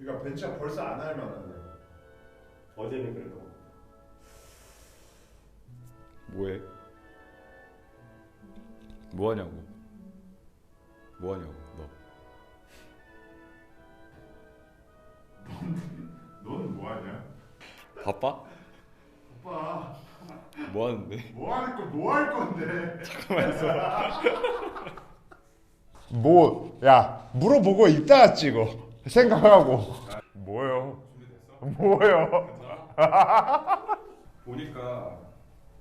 그러니까 벤치가 벌써 안 할 만한데. 어제는 그래도 뭐해? 뭐하냐고. 뭐하냐고 너. 너는 뭐 하냐? 바빠? 오빠 뭐 하는데? 뭐 할 건데? 잠깐만 있어. 야 물어보고 이따가 찍어. 생각하고. 뭐요? 준비됐어? 뭐요? 보니까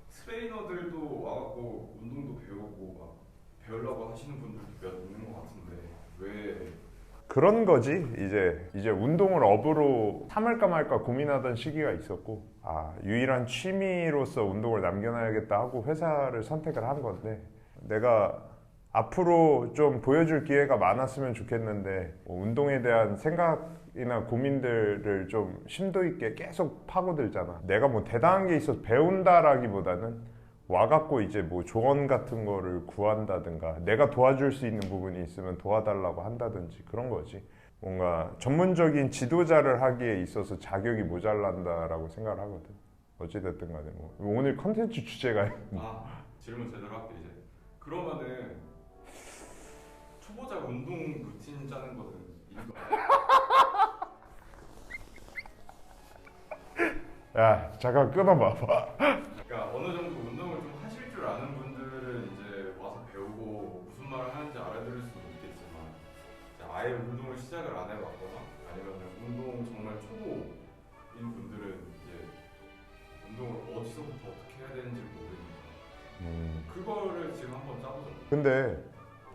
트레이너들도 와갖고 운동도 배우고 막 배우려고 하시는 분들도 몇 있는 것 같은데 왜? 그런 거지. 이제 운동을 업으로 삼을까 말까 고민하던 시기가 있었고, 유일한 취미로서 운동을 남겨놔야겠다 하고 회사를 선택을 한 건데, 내가 앞으로 좀 보여줄 기회가 많았으면 좋겠는데, 운동에 대한 생각이나 고민들을 좀 심도 있게 계속 파고들잖아. 내가 뭐 대단한 게 있어서 배운다라기보다는 와갖고 이제 뭐 조언 같은 거를 구한다든가, 내가 도와줄 수 있는 부분이 있으면 도와달라고 한다든지, 그런 거지. 뭔가 전문적인 지도자를 하기에 있어서 자격이 모자란다라고 생각을 하거든. 어찌됐든 간에 뭐 오늘 컨텐츠 주제가 질문 제대로 할게 이제. 그러면은 초보자 운동 루틴 짜는 거는 이거 야 잠깐 끊어봐봐. 그러니까 어느 정도 운동을 좀 하실 줄 아는 분들은 이제 와서 배우고 무슨 말을 하는지 알아들을 수는 있겠지만, 이제 아예 운동을 시작을 안 해봤거나 아니면 운동 정말 초보인 분들은 이제 운동을 어디서부터 어떻게 해야 되는지 모르니까 그거를 지금 한번 짜보자. 근데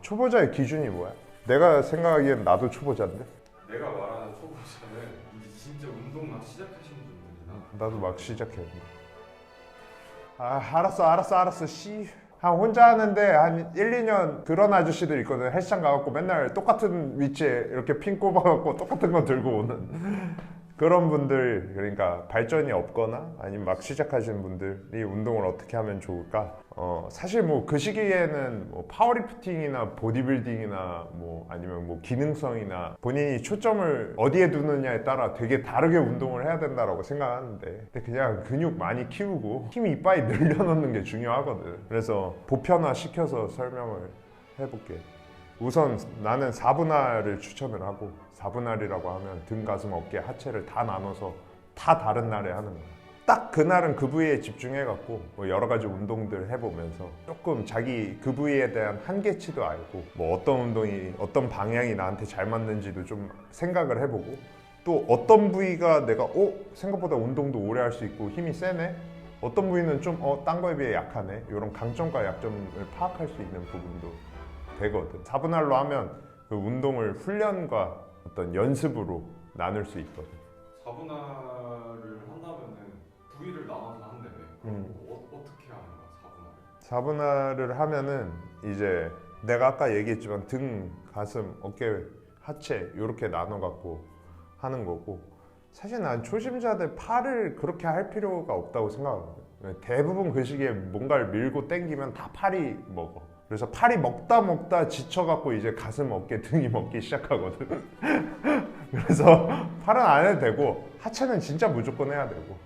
초보자의 기준이 뭐야? 내가 생각하기엔 나도 초보자인데? 내가 말하는 초보자는 이제 진짜 운동 막 시작하신 분들이나 나도 막 시작했는데. 알았어 씨. 혼자 하는데 한 1, 2년 그런 아저씨들 있거든. 헬스장 가갖고 맨날 똑같은 위치에 이렇게 핀 꼽아갖고 똑같은 거 들고 오는 그런 분들, 그러니까 발전이 없거나 아니면 막 시작하시는 분들이 운동을 어떻게 하면 좋을까? 사실 뭐 그 시기에는 뭐 파워리프팅이나 보디빌딩이나 뭐 아니면 뭐 기능성이나 본인이 초점을 어디에 두느냐에 따라 되게 다르게 운동을 해야 된다라고 생각하는데, 근데 그냥 근육 많이 키우고 힘 이빠이 늘려놓는 게 중요하거든. 그래서 보편화 시켜서 설명을 해볼게. 우선 나는 4분할을 추천을 하고, 4분할이라고 하면 등, 가슴, 어깨, 하체를 다 나눠서 다 다른 날에 하는 거야. 딱 그날은 그 부위에 집중해갖고 뭐 여러 가지 운동들 해보면서 조금 자기 그 부위에 대한 한계치도 알고, 뭐 어떤 운동이 어떤 방향이 나한테 잘 맞는지도 좀 생각을 해보고, 또 어떤 부위가 내가 생각보다 운동도 오래 할 수 있고 힘이 세네? 어떤 부위는 좀 딴 거에 비해 약하네? 이런 강점과 약점을 파악할 수 있는 부분도 되거든. 4분할로 하면 그 운동을 훈련과 어떤 연습으로 나눌 수 있거든. 4분할을 한다면은 부위를 나눠서 한다며. 그럼 어떻게 하는 거야 4분할을? 4분할을 하면은 이제 내가 아까 얘기했지만 등, 가슴, 어깨, 하체 이렇게 나눠 갖고 하는 거고, 사실 난 초심자들 팔을 그렇게 할 필요가 없다고 생각하거든. 대부분 그 시기에 뭔가를 밀고 당기면 다 팔이 먹어. 그래서 팔이 먹다 지쳐갖고 이제 가슴, 어깨, 등이 먹기 시작하거든. 그래서 팔은 안 해도 되고 하체는 진짜 무조건 해야 되고,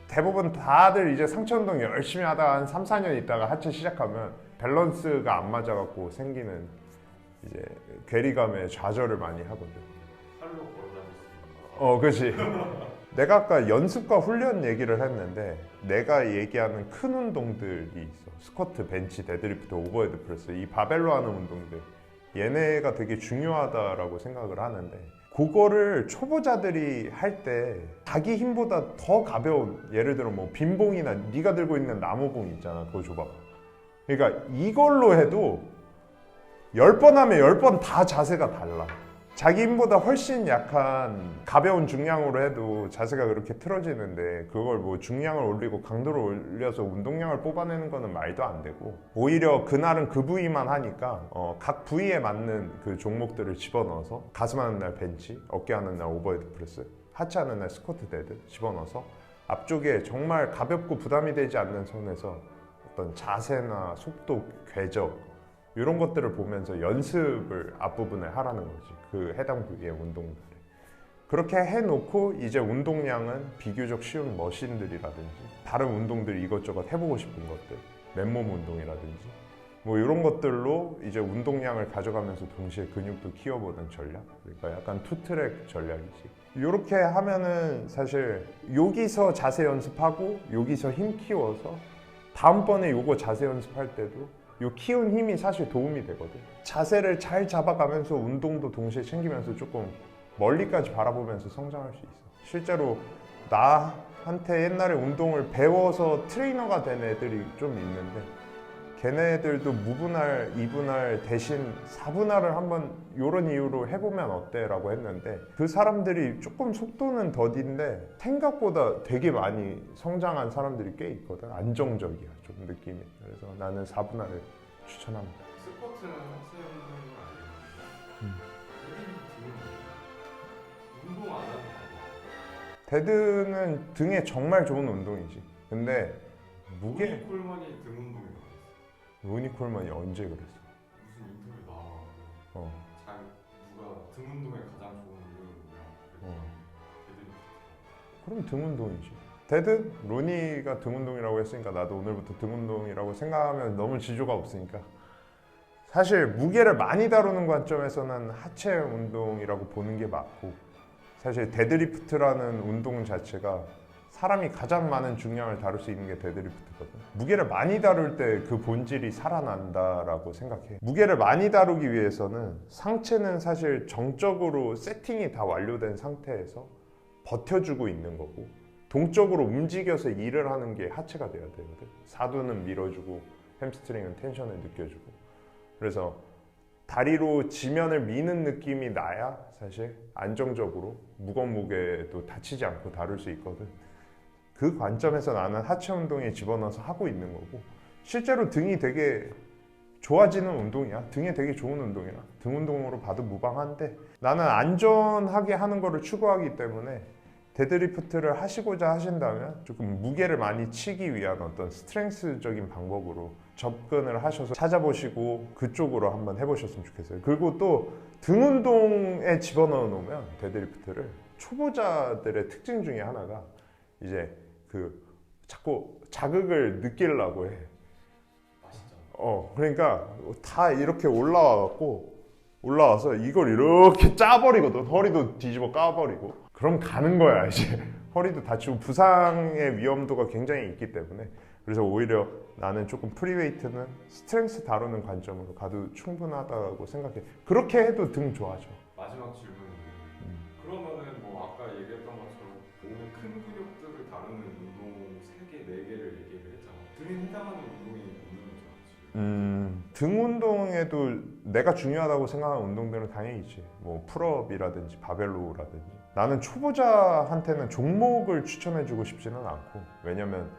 대부분 다들 이제 상체 운동 열심히 하다가 한 3, 4년 있다가 하체 시작하면 밸런스가 안 맞아갖고 생기는 이제 괴리감에 좌절을 많이 하거든. 팔로 걸어다닐 수 있는 거. 그렇지. 내가 아까 연습과 훈련 얘기를 했는데, 내가 얘기하는 큰 운동들이 있어. 스쿼트, 벤치, 데드리프트, 오버헤드 프레스, 이 바벨로 하는 운동들, 얘네가 되게 중요하다라고 생각을 하는데, 그거를 초보자들이 할 때 자기 힘보다 더 가벼운, 예를 들어 뭐 빈봉이나 네가 들고 있는 나무봉 있잖아, 그거 줘봐. 그러니까 이걸로 해도 10번 하면 10번 다 자세가 달라. 자기 힘보다 훨씬 약한 가벼운 중량으로 해도 자세가 그렇게 틀어지는데, 그걸 뭐 중량을 올리고 강도를 올려서 운동량을 뽑아내는 거는 말도 안 되고, 오히려 그날은 그 부위만 하니까 각 부위에 맞는 그 종목들을 집어넣어서 가슴 하는 날 벤치, 어깨 하는 날 오버헤드 프레스, 하체 하는 날 스쿼트 데드 집어넣어서 앞쪽에 정말 가볍고 부담이 되지 않는 선에서 어떤 자세나 속도, 궤적 이런 것들을 보면서 연습을 앞부분에 하라는 거지. 그 해당 부위의 운동들을. 그렇게 해놓고 이제 운동량은 비교적 쉬운 머신들이라든지 다른 운동들 이것저것 해보고 싶은 것들, 맨몸 운동이라든지 뭐 이런 것들로 이제 운동량을 가져가면서 동시에 근육도 키워보는 전략. 그러니까 약간 투트랙 전략이지. 이렇게 하면은 사실 여기서 자세 연습하고 여기서 힘 키워서 다음번에 요거 자세 연습할 때도 요 키운 힘이 사실 도움이 되거든. 자세를 잘 잡아가면서 운동도 동시에 챙기면서 조금 멀리까지 바라보면서 성장할 수 있어. 실제로 나한테 옛날에 운동을 배워서 트레이너가 된 애들이 좀 있는데 걔네들도 무분할, 이분할 대신 사분할을 한번 이런 이유로 해보면 어때? 라고 했는데 그 사람들이 조금 속도는 더딘데 생각보다 되게 많이 성장한 사람들이 꽤 있거든. 안정적이야 좀 느낌이. 그래서 나는 사분할을 추천합니다. 스쿼트는 하체 운동인 걸 알겠는데 운동 안 하는 거 데드는 등에 정말 좋은 운동이지. 근데 무게 콜먼이 등 운동이라고 했어. 로니 콜먼이 언제 그랬어? 무슨 인터뷰 나와가지고 어. 잘 누가 등 운동에 가장 좋은 운동이 뭐냐 그랬더니 그럼 등 운동이지. 데드? 로니가 등 운동이라고 했으니까 나도 오늘부터 등 운동이라고 생각하면 너무 지조가 없으니까. 사실 무게를 많이 다루는 관점에서는 하체 운동이라고 보는 게 맞고 사실 데드리프트라는 운동 자체가 사람이 가장 많은 중량을 다룰 수 있는 게 데드리프트거든. 무게를 많이 다룰 때 그 본질이 살아난다라고 생각해. 무게를 많이 다루기 위해서는 상체는 사실 정적으로 세팅이 다 완료된 상태에서 버텨주고 있는 거고 동적으로 움직여서 일을 하는 게 하체가 돼야 되거든. 사두는 밀어주고 햄스트링은 텐션을 느껴주고. 그래서 다리로 지면을 미는 느낌이 나야 사실 안정적으로 무거운 무게도 다치지 않고 다룰 수 있거든. 그 관점에서 나는 하체 운동에 집어넣어서 하고 있는 거고 실제로 등이 되게 좋아지는 운동이야. 등에 되게 좋은 운동이라 등 운동으로 봐도 무방한데 나는 안전하게 하는 거를 추구하기 때문에 데드리프트를 하시고자 하신다면 조금 무게를 많이 치기 위한 어떤 스트렝스적인 방법으로 접근을 하셔서 찾아보시고 그쪽으로 한번 해보셨으면 좋겠어요. 그리고 또 등 운동에 집어넣어 놓으면 데드리프트를 초보자들의 특징 중에 하나가 이제 그 자꾸 자극을 느끼려고 해. 맛있잖아. 그러니까 다 이렇게 올라와서 이걸 이렇게 짜버리거든. 허리도 뒤집어 까버리고. 그럼 가는 거야 이제. 허리도 다치고 부상의 위험도가 굉장히 있기 때문에. 그래서 오히려 나는 조금 프리웨이트는 스트렝스 다루는 관점으로 가도 충분하다고 생각해. 그렇게 해도 등 좋아져. 마지막 질문인데 그러면은 뭐 아까 얘기했던 것처럼 몸의 큰 근육들을 다루는 운동 3개, 4개를 얘기를 했잖아. 등에 해당하는 운동이 없는 거잖아 지금. 등 운동에도 내가 중요하다고 생각하는 운동들은 당연히 있지. 뭐 풀업이라든지 바벨로우라든지. 나는 초보자한테는 종목을 추천해주고 싶지는 않고 왜냐면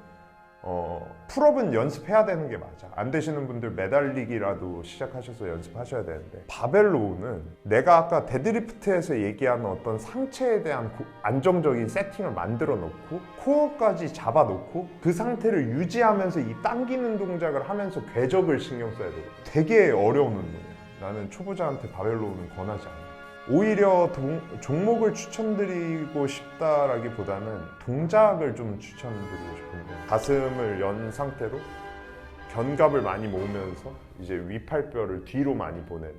풀업은 연습해야 되는 게 맞아. 안 되시는 분들 매달리기라도 시작하셔서 연습하셔야 되는데 바벨로우는 내가 아까 데드리프트에서 얘기하는 어떤 상체에 대한 안정적인 세팅을 만들어 놓고 코어까지 잡아 놓고 그 상태를 유지하면서 이 당기는 동작을 하면서 궤적을 신경 써야 돼. 되게 어려운 운동이야. 나는 초보자한테 바벨로우는 권하지 않아. 오히려 종목을 추천드리고 싶다라기보다는 동작을 좀 추천드리고 싶은데 가슴을 연 상태로 견갑을 많이 모으면서 이제 위팔뼈를 뒤로 많이 보내는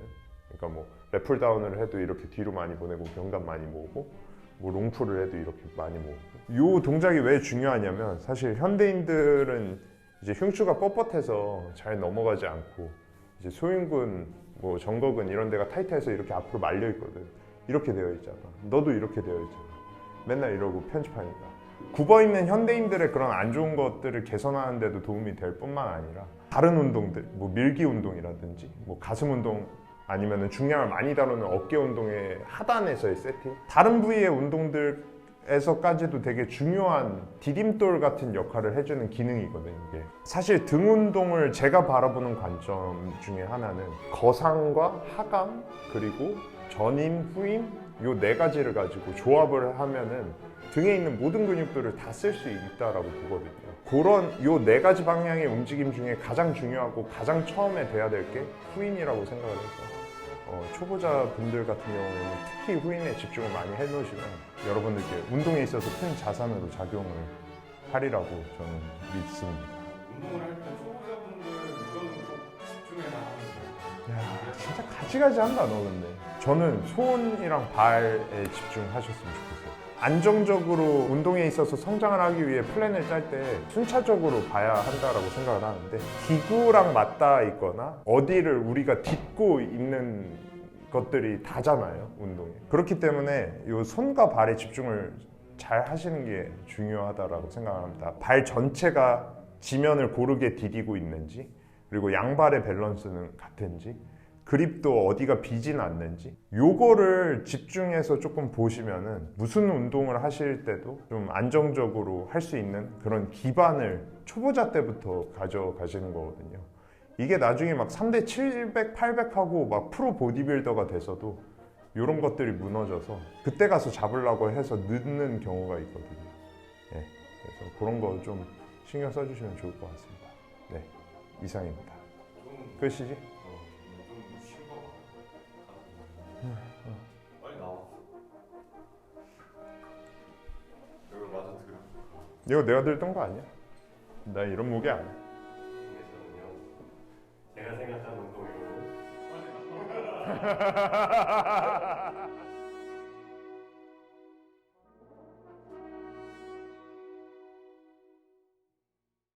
그러니까 뭐 랩풀다운을 해도 이렇게 뒤로 많이 보내고 견갑 많이 모으고 뭐 롱풀을 해도 이렇게 많이 모으고 이 동작이 왜 중요하냐면 사실 현대인들은 이제 흉추가 뻣뻣해서 잘 넘어가지 않고 이제 소흉근 뭐 정거근 이런 데가 타이트해서 이렇게 앞으로 말려 있거든. 이렇게 되어 있잖아. 너도 이렇게 되어 있잖아. 맨날 이러고 편집하니까. 굽어 있는 현대인들의 그런 안 좋은 것들을 개선하는 데도 도움이 될 뿐만 아니라 다른 운동들, 뭐 밀기 운동이라든지 뭐 가슴 운동 아니면은 중량을 많이 다루는 어깨 운동의 하단에서의 세팅, 다른 부위의 운동들에서까지도 되게 중요한 디딤돌 같은 역할을 해주는 기능이거든 이게. 사실 등 운동을 제가 바라보는 관점 중에 하나는 거상과 하강 그리고 전임, 후임 요 4가지를 가지고 조합을 하면은 등에 있는 모든 근육들을 다 쓸 수 있다라고 보거든요. 그런 요 4가지 방향의 움직임 중에 가장 중요하고 가장 처음에 돼야 될 게 후임이라고 생각을 해서 초보자 분들 같은 경우에는 특히 후임에 집중을 많이 해놓으시면 여러분들께 운동에 있어서 큰 자산으로 작용을 하리라고 저는 믿습니다. 운동을 할 때 초보자분들 이거는 꼭 집중해야 하는 야, 진짜 가지가지 한다 너 근데. 저는 손이랑 발에 집중하셨으면 좋겠어요. 안정적으로 운동에 있어서 성장을 하기 위해 플랜을 짤 때 순차적으로 봐야 한다라고 생각을 하는데 기구랑 맞닿아 있거나 어디를 우리가 딛고 있는 것들이 다잖아요 운동에. 그렇기 때문에 이 손과 발에 집중을 잘 하시는 게 중요하다라고 생각합니다. 발 전체가 지면을 고르게 디디고 있는지, 그리고 양발의 밸런스는 같은지, 그립도 어디가 비진 않는지, 요거를 집중해서 조금 보시면은 무슨 운동을 하실 때도 좀 안정적으로 할 수 있는 그런 기반을 초보자 때부터 가져가시는 거거든요. 이게 나중에 막 3대 700, 800 하고 막 프로 보디빌더가 돼서도 이런 것들이 무너져서 그때 가서 잡으려고 해서 늦는 경우가 있거든요. 네, 그래서 그런 거 좀 신경 써주시면 좋을 것 같습니다. 네, 이상입니다. 좀 끝이지? 좀 쉬운 거 같아. 빨리 나와. 이걸 마저 들어. 이거 내가 들던 거 아니야? 나 이런 목이 아니야. 제가 생각하는 운동이고.